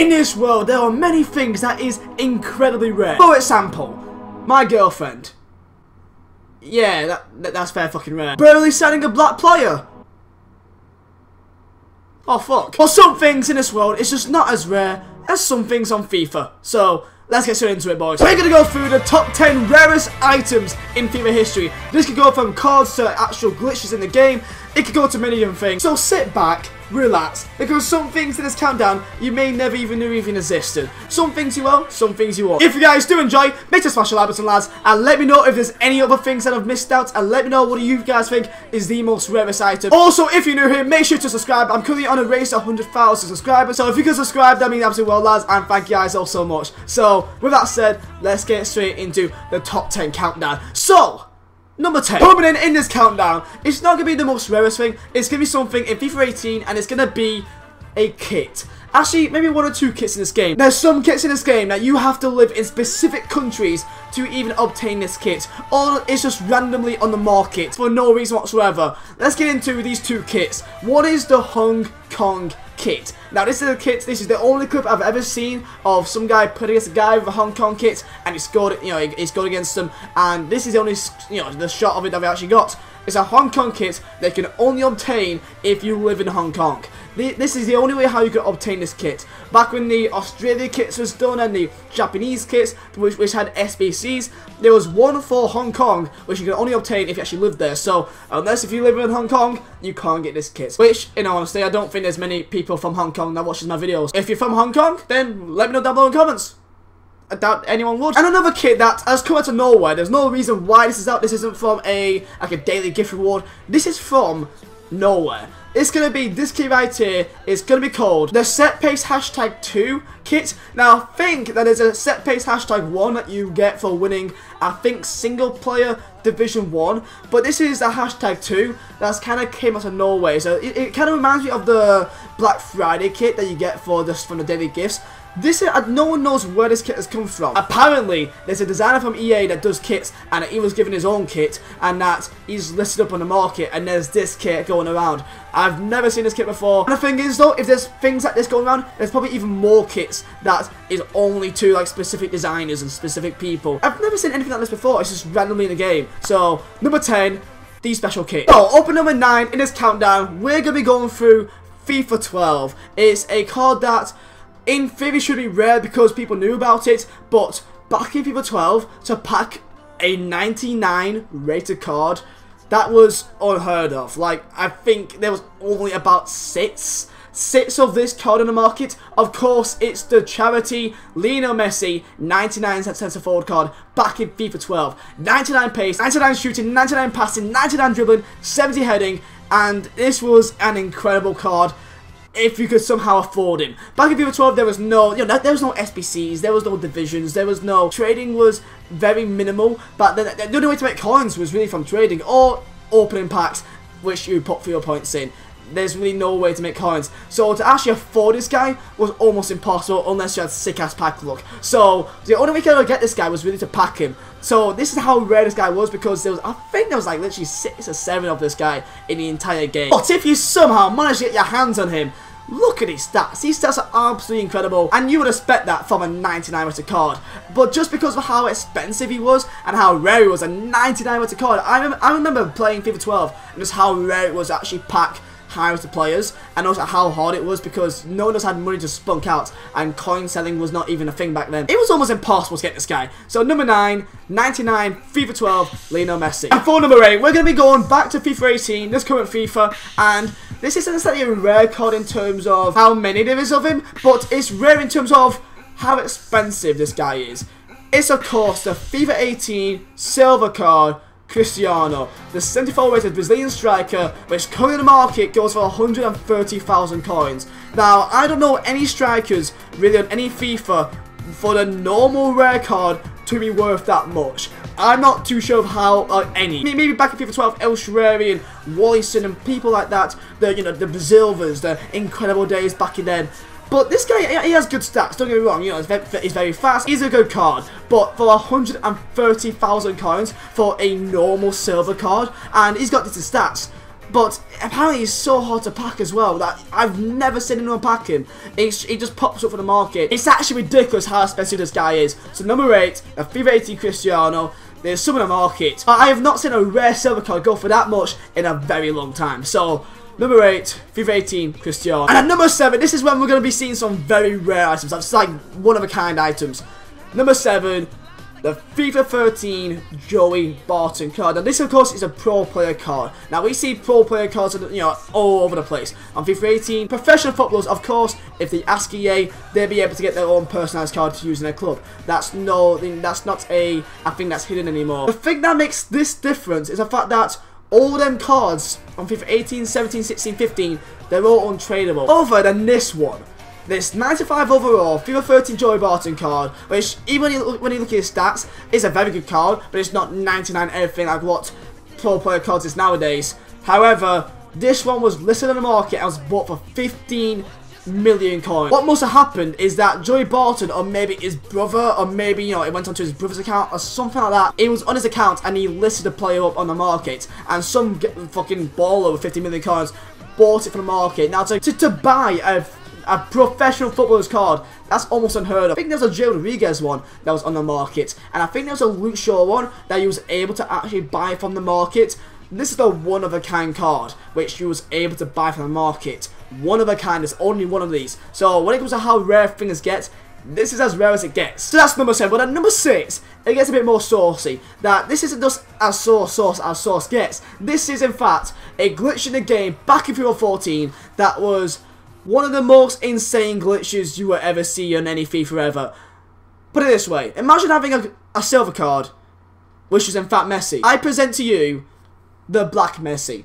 In this world, there are many things that is incredibly rare. For example, my girlfriend. Yeah, that's fair fucking rare. Barely signing a black player. Oh fuck. Well, some things in this world is just not as rare as some things on FIFA. So, let's get straight into it, boys. We're gonna go through the top 10 rarest items in FIFA history. This could go from cards to actual glitches in the game. It could go to many different things. So sit back, relax, because some things in this countdown you may never even knew even existed. Some things you will, some things you won't. If you guys do enjoy, make sure to smash the like button, lads, and let me know if there's any other things that I've missed out, and let me know what you guys think is the most rarest item. Also, if you're new here, make sure to subscribe. I'm currently on a race to 100,000 subscribers, so if you can subscribe, that means absolutely well, lads, and thank you guys all so much. So, with that said, let's get straight into the top 10 countdown. So, number 10. Coming in this countdown, it's not going to be the most rarest thing. It's going to be something in FIFA 18, and it's going to be a kit. Actually, maybe one or two kits in this game. There's some kits in this game that you have to live in specific countries to even obtain this kit. Or it's just randomly on the market for no reason whatsoever. Let's get into these two kits. One is the Hong Kong kit. Now this is a kit, this is the only clip I've ever seen of some guy putting against a guy with a Hong Kong kit and he scored, he scored against them, and this is the only, the shot of it that we actually got. It's a Hong Kong kit that you can only obtain if you live in Hong Kong. This is the only way how you can obtain this kit. Back when the Australia kits was done and the Japanese kits, which had SBCs, there was one for Hong Kong, which you can only obtain if you actually live there. So, unless if you live in Hong Kong, you can't get this kit. Which, in all honesty, I don't think there's many people from Hong Kong that watches my videos. If you're from Hong Kong, then let me know down below in the comments. I doubt anyone would. And another kit that has come out of nowhere. There's no reason why this is out. This isn't from a daily gift reward. This is from nowhere. It's going to be, this kit right here is going to be called the Set Pace #2 kit. Now, I think that there's a Set Pace #1 that you get for winning, I think, single player Division 1. But this is a #2 that's kind of came out of nowhere. So it kind of reminds me of the Black Friday kit that you get from the daily gifts. This is, no one knows where this kit has come from. Apparently, there's a designer from EA that does kits, and he was given his own kit, and that he's listed up on the market, and there's this kit going around. I've never seen this kit before. And the thing is, though, if there's things like this going around, there's probably even more kits that is only to, like, specific designers and specific people. I've never seen anything like this before. It's just randomly in the game. So, number 10, the special kit. So, open number 9 in this countdown, we're going to be going through FIFA 12. It's a card that, in theory, should be rare because people knew about it, but back in FIFA 12, to pack a 99 rated card, that was unheard of. Like, I think there was only about six of this card on the market. Of course, it's the charity Lionel Messi 99 centre forward card back in FIFA 12. 99 pace, 99 shooting, 99 passing, 99 dribbling, 70 heading, and this was an incredible card if you could somehow afford him. Back in FIFA 12, there was no, there was no SBCs, there was no divisions, there was no trading, was very minimal. But the only way to make coins was really from trading or opening packs, which you put for your points in. There's really no way to make coins. So to actually afford this guy was almost impossible unless you had sick ass pack luck. So the only way you could ever get this guy was really to pack him. So this is how rare this guy was, because there was, I think there was like literally 6 or 7 of this guy in the entire game. But if you somehow manage to get your hands on him, look at his stats. These stats are absolutely incredible, and you would expect that from a 99 rated card. But just because of how expensive he was and how rare he was, a 99 rated card, I remember playing FIFA 12 and just how rare it was to actually pack high rated players, and also how hard it was because no one else had money to spunk out, and coin selling was not even a thing back then. It was almost impossible to get this guy. So number 9, 99, FIFA 12, Lionel Messi. And for number 8, we're going to be going back to FIFA 18, this current FIFA, and this isn't necessarily a rare card in terms of how many there is of him, but it's rare in terms of how expensive this guy is. It's of course the FIFA 18 silver card, Christiano, the 74 rated Brazilian striker, which currently in the market goes for 130,000 coins. Now, I don't know any strikers really on any FIFA for the normal rare card to be worth that much. I'm not too sure of how any. Maybe back in FIFA 12, El Shaarawy and Wallison and people like that, the Vizeh, the incredible days back in then. But this guy, he has good stats, don't get me wrong, he's very fast, he's a good card, but for 130,000 coins for a normal silver card, and he's got decent stats, But apparently he's so hard to pack as well that I've never seen anyone pack him. He just pops up for the market. It's actually ridiculous how expensive this guy is. So number 8, a FIFA 18 Cristiano. There's some in the market. I have not seen a rare silver card go for that much in a very long time. So number 8, FIFA 18 Cristiano. And at number 7, this is when we're going to be seeing some very rare items. That's like one-of-a-kind items. Number 7, the FIFA 13 Joey Barton card. Now this of course is a pro player card. Now we see pro player cards, you know, all over the place. On FIFA 18, professional footballers, of course, if they ask EA, they'll be able to get their own personalised card to use in their club. That's not a thing that's hidden anymore. The thing that makes this difference is the fact that all them cards on FIFA 18, 17, 16, 15, they're all untradeable. Other than this one. This 95 overall FIFA 13 Joey Barton card, which even when you look at his stats, is a very good card, but it's not 99 everything like what pro player cards is nowadays. However, this one was listed on the market and was bought for 15 million coins. What must have happened is that Joey Barton, or maybe his brother, or maybe, you know, it went onto his brother's account or something like that. It was on his account and he listed the player up on the market, and some fucking baller with 50 million coins bought it from the market. Now to buy a professional footballer's card, that's almost unheard of. I think there was a Jay Rodriguez one that was on the market, and I think there was a Luke Shaw one that you was able to actually buy from the market. This is the one-of-a-kind card, which you was able to buy from the market. One of a kind, there's only one of these. So when it comes to how rare things get, this is as rare as it gets. So that's number 7. But at number 6, it gets a bit more saucy. That this isn't just as sauce as sauce gets. This is in fact a glitch in the game back in FIFA 14 that was one of the most insane glitches you will ever see on any FIFA ever. Put it this way, imagine having a silver card, which is in fact Messi. I present to you the Black Messi.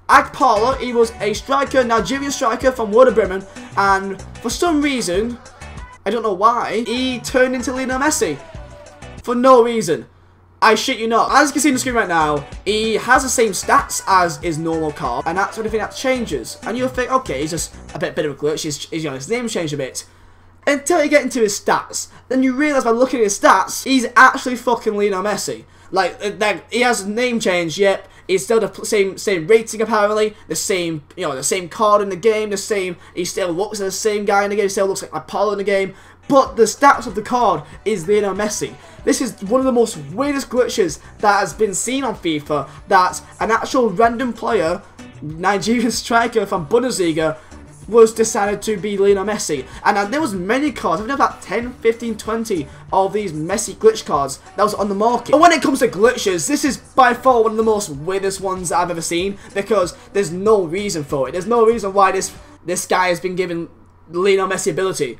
Akpala, he was a striker, Nigerian striker from Werder Bremen, and for some reason, I don't know why, he turned into Lionel Messi. For no reason. I shit you not. As you can see on the screen right now, he has the same stats as his normal card, and that's the only thing that changes. And you'll think, okay, he's just a bit of a glitch, you know, his name changed a bit. Until you get into his stats, then you realise by looking at his stats, he's actually fucking Lionel Messi. Like he has a name change, yep. He's still the same rating apparently, the same, you know, the same card in the game, the same. He still looks like the same guy in the game. He still looks like Apollo in the game, but the stats of the card is Lionel Messi. This is one of the most weirdest glitches that has been seen on FIFA. That an actual random player, Nigerian striker from Bundesliga, was decided to be Lionel Messi. And there was many cards, I think about 10, 15, 20 of these Messi glitch cards that was on the market. But when it comes to glitches, this is by far one of the most weirdest ones that I've ever seen, because there's no reason for it. There's no reason why this guy has been given Lionel Messi ability.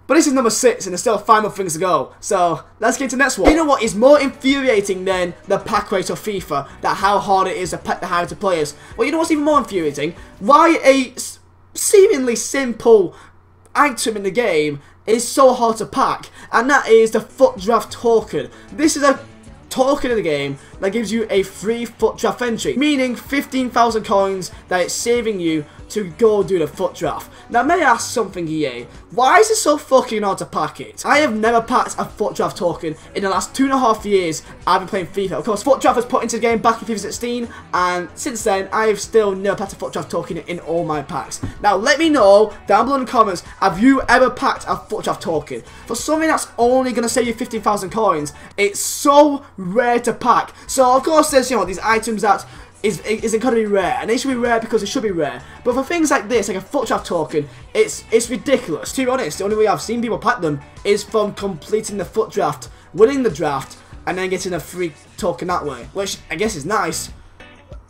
But this is number 6 and there's still 5 more things to go. So let's get to the next one. You know what is more infuriating than the pack rate of FIFA? That how hard it is to pack the higher to players. Well, you know what's even more infuriating? Why a seemingly simple item in the game is so hard to pack, and that is the foot draft token. This is a token in the game that gives you a free foot draft entry, meaning 15,000 coins that it's saving you to go do the foot draft. Now, may I ask something, EA? Why is it so fucking hard to pack it? I have never packed a foot draft token in the last 2.5 years I've been playing FIFA. Of course, foot draft was put into the game back in FIFA 16, and since then, I've still never packed a foot draft token in all my packs. Now, let me know down below in the comments, have you ever packed a foot draft token? For something that's only going to save you 15,000 coins, it's so rare to pack. So, of course, there's, you know, these items that isn't going to be rare, and they should be rare because it should be rare. But for things like this, like a foot draft token, it's ridiculous. To be honest, the only way I've seen people pack them is from completing the foot draft, winning the draft, and then getting a free token that way, which I guess is nice.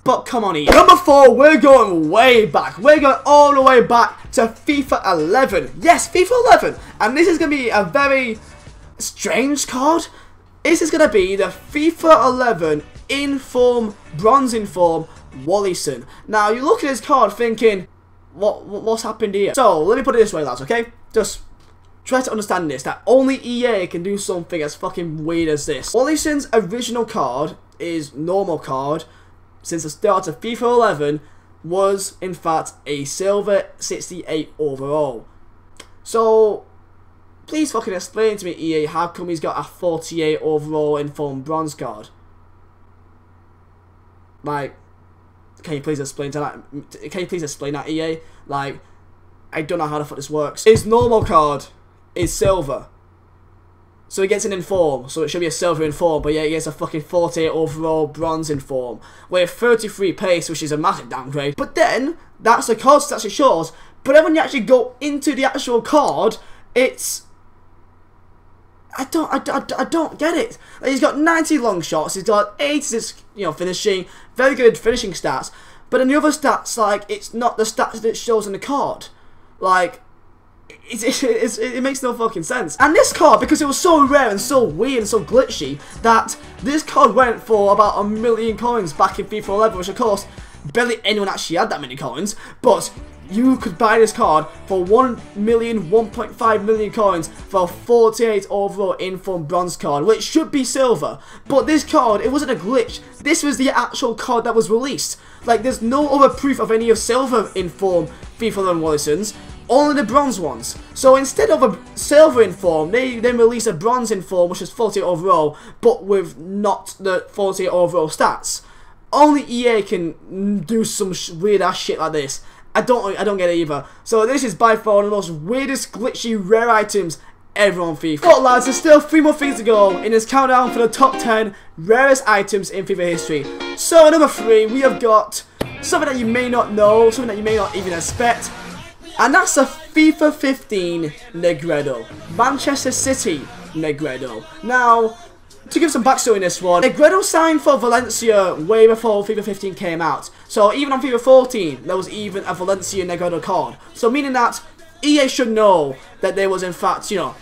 But come on, EA. Number 4, we're going way back. We're going all the way back to FIFA 11. Yes, FIFA 11. And this is going to be a very strange card. This is going to be the FIFA 11 inform, bronze inform, Wallison. Now, you look at his card thinking, what's happened here? So, let me put it this way, lads, okay? Just try to understand this, that only EA can do something as fucking weird as this. Wallison's original card, is normal card, since the start of FIFA 11, was, in fact, a silver 68 overall. So, please fucking explain to me, EA, how come he's got a 48 overall informed bronze card? Like, can you please explain that? Can you please explain that, EA? Like, I don't know how the fuck this works. His normal card is silver. So he gets an inform, so it should be a silver inform, but yeah, he gets a fucking 48 overall bronze inform with 33 pace, which is a massive downgrade. But then, that's the card stats it shows, but then when you actually go into the actual card, it's... I don't get it. Like, he's got 90 long shots, he's got 86, finishing, very good finishing stats, but then the other stats, like, it's not the stats that it shows in the card. Like... It makes no fucking sense. And this card, because it was so rare and so weird and so glitchy, that this card went for about 1 million coins back in FIFA 11, which of course, barely anyone actually had that many coins, but you could buy this card for 1 million, 1.5 million coins for a 48 overall inform bronze card, which should be silver. But this card, it wasn't a glitch. This was the actual card that was released. Like, there's no other proof of any of silver inform FIFA 11 Wallisons. Only the bronze ones. So instead of a silver inform, they then released a bronze inform, which is 48 overall, but with not the 48 overall stats. Only EA can do some weird ass shit like this. I don't get it either. So this is by far one of the most weirdest, glitchy, rare items ever on FIFA. But lads, there's still 3 more things to go in this countdown for the top 10 rarest items in FIFA history. So at number 3, we have got something that you may not know, something that you may not even expect. And that's a FIFA 15 Negredo. Manchester City Negredo. Now, to give some backstory in this one, Negredo signed for Valencia way before FIFA 15 came out. So even on FIFA 14, there was even a Valencia Negredo card. So meaning that EA should know that there was in fact, a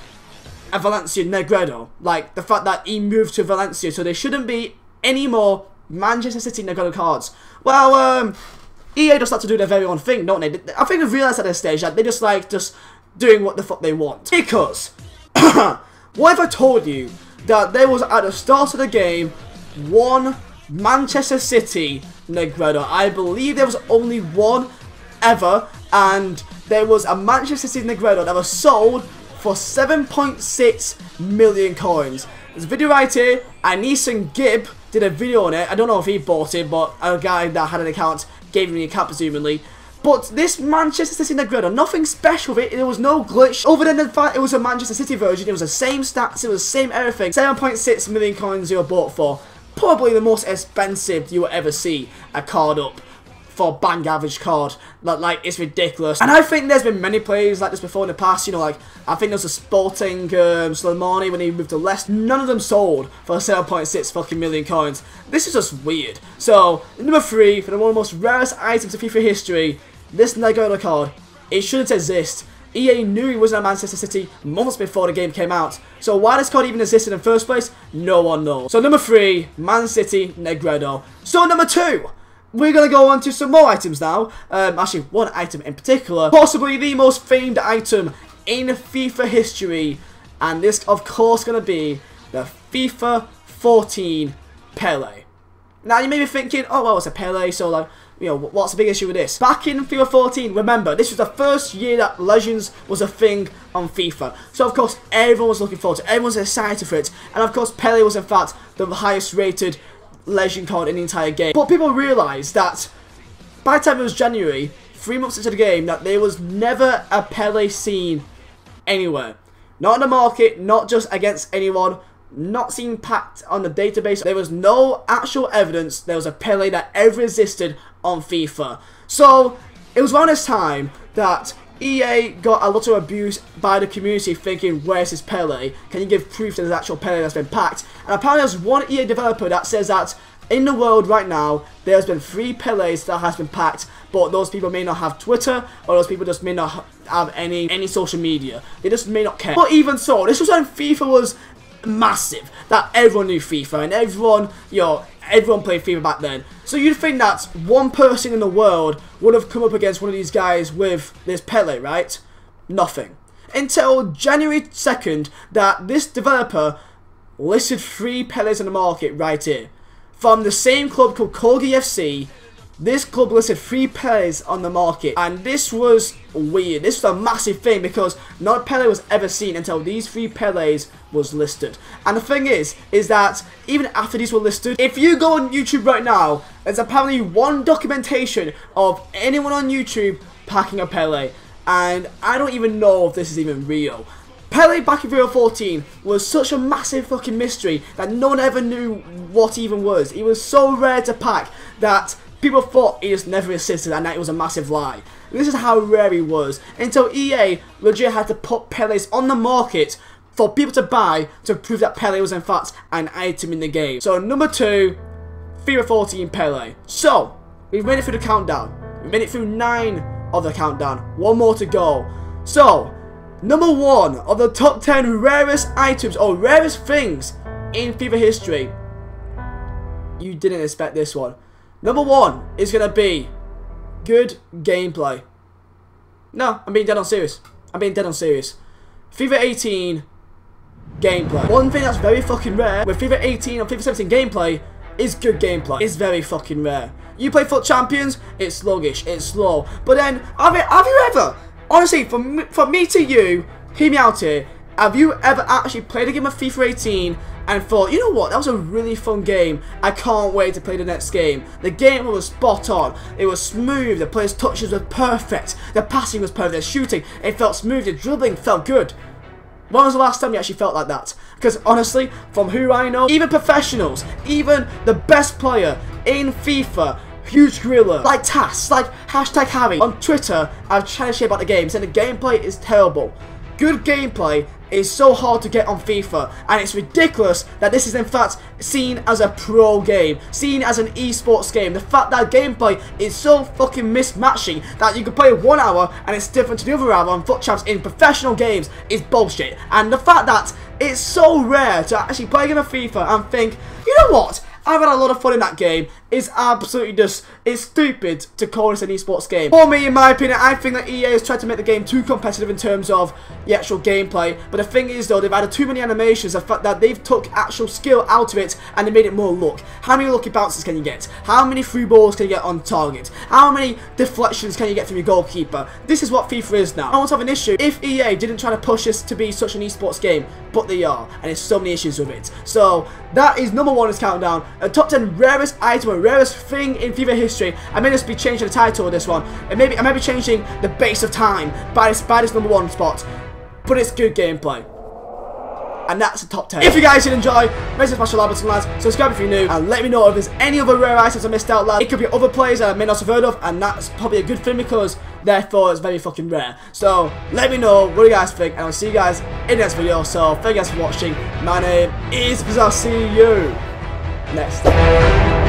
Valencia Negredo. Like, the fact that he moved to Valencia, so there shouldn't be any more Manchester City Negredo cards. Well, EA just like to do their very own thing, don't they? I think they've realised at this stage that they just like doing what the fuck they want. Because, what if I told you that there was at the start of the game, one Manchester City Negredo. I believe there was only one ever, and there was a Manchester City Negredo that was sold for 7.6 million coins. There's a video right here, and Ethan Gibb did a video on it. I don't know if he bought it, but a guy that had an account gave me an account presumably. But this Manchester City Negredo, nothing special with it. There was no glitch other than the fact it was a Manchester City version. It was the same stats, it was the same everything. 7.6 million coins you were bought for. Probably the most expensive you will ever see a card up for bang average card. Like, it's ridiculous. And I think there's been many players like this before in the past. Like, I think there was a Sporting Slimani when he moved to Leicester. None of them sold for 7.6 fucking million coins. This is just weird. So, number 3, for one of the most rarest items of FIFA history, this Negredo card, it shouldn't exist. EA knew he wasn't at Manchester City months before the game came out. So why this card even existed in the first place, no one knows. So number 3, Man City Negredo. So number 2, we're going to go on to some more items now. Actually, one item in particular. Possibly the most famed item in FIFA history. And this, of course, going to be the FIFA 14 Pele. Now, you may be thinking, oh, well, it's a Pele, so, like, what's the big issue with this? Back in FIFA 14, remember, this was the first year that Legends was a thing on FIFA. So, of course, everyone was looking forward to it. Everyone was excited for it. And, of course, Pele was, in fact, the highest rated Legend card in the entire game. But people realised that by the time it was January, 3 months into the game, that there was never a Pele seen anywhere. Not in the market, not just against anyone, not seen packed on the database. There was no actual evidence there was a Pele that ever existed on FIFA. So, it was around this time that EA got a lot of abuse by the community thinking, where's this Pele? Can you give proof that there's actual Pele that's been packed? And apparently there's one EA developer that says that in the world right now, there's been 3 Peles that has been packed, but those people may not have Twitter, or those people just may not have any social media. They just may not care. But even so, this was when FIFA was massive, that everyone knew FIFA, and everyone, everyone played FIFA back then. So you'd think that one person in the world would have come up against one of these guys with this Pele, right? Nothing. Until January 2nd, that this developer listed 3 Peles on the market right here. From the same club called Corgi FC, this club listed 3 Peles on the market, and this was weird. This was a massive thing because not a Pele was ever seen until these 3 Peles was listed. And the thing is that even after these were listed, if you go on YouTube right now, there's apparently 1 documentation of anyone on YouTube packing a Pele, and I don't even know if this is even real. Pele back in 2014 was such a massive fucking mystery that no one ever knew what he even was. He was so rare to pack that people thought he just never existed and that it was a massive lie. And this is how rare he was, until EA legit had to put Peles on the market for people to buy to prove that Pele was in fact an item in the game. So number 2, FIFA 14 Pele. So, we've made it through the countdown. We've made it through 9 of the countdown. 1 more to go. So, number 1 of the top 10 rarest items or rarest things in FIFA history. You didn't expect this one. Number 1 is going to be good gameplay. No, I'm being dead on serious. I'm being dead on serious. FIFA 18 gameplay. One thing that's very fucking rare with FIFA 18 or FIFA 17 gameplay is good gameplay. It's very fucking rare. You play Foot Champions, it's sluggish, it's slow. But then, have you ever, honestly, from me to you, hear me out here, have you ever actually played a game of FIFA 18 and thought, you know what, that was a really fun game, I can't wait to play the next game? The game was spot on, it was smooth, the players' touches were perfect, the passing was perfect, the shooting, it felt smooth, the dribbling felt good. When was the last time you actually felt like that? Because honestly, from who I know, even professionals, even the best player in FIFA, huge gorilla, like Tass, like #Harry, on Twitter, I've tried to share about the game, saying the gameplay is terrible. Good gameplay is so hard to get on FIFA, and it's ridiculous that this is in fact seen as a pro game, seen as an esports game. The fact that gameplay is so fucking mismatching that you can play 1 hour and it's different to the other hour on Foot Champs in professional games is bullshit. And the fact that it's so rare to actually play a game of FIFA and think, you know what, I've had a lot of fun in that game, is absolutely just, it's stupid to call this an esports game. For me, in my opinion, I think that EA has tried to make the game too competitive in terms of the actual gameplay. But the thing is though, they've added too many animations, the fact that they've took actual skill out of it and they made it more luck. How many lucky bounces can you get? How many free balls can you get on target? How many deflections can you get from your goalkeeper? This is what FIFA is now. I won't have an issue if EA didn't try to push this to be such an esports game, but they are, and there's so many issues with it. So that is number 1 in this countdown. A top 10 rarest item or rarest thing in FIFA history. I may just be changing the title of this one. I may be changing the base of time by this number 1 spot. But it's good gameplay. And that's the top 10. If you guys did enjoy, make sure to smash the like button, lads. Subscribe if you're new, and let me know if there's any other rare items I missed out, lads. It could be other players that I may not have heard of, and that's probably a good thing because therefore it's very fucking rare. So let me know what you guys think, and I'll see you guys in the next video. So thank you guys for watching. My name is Vizeh. I'll see you next time.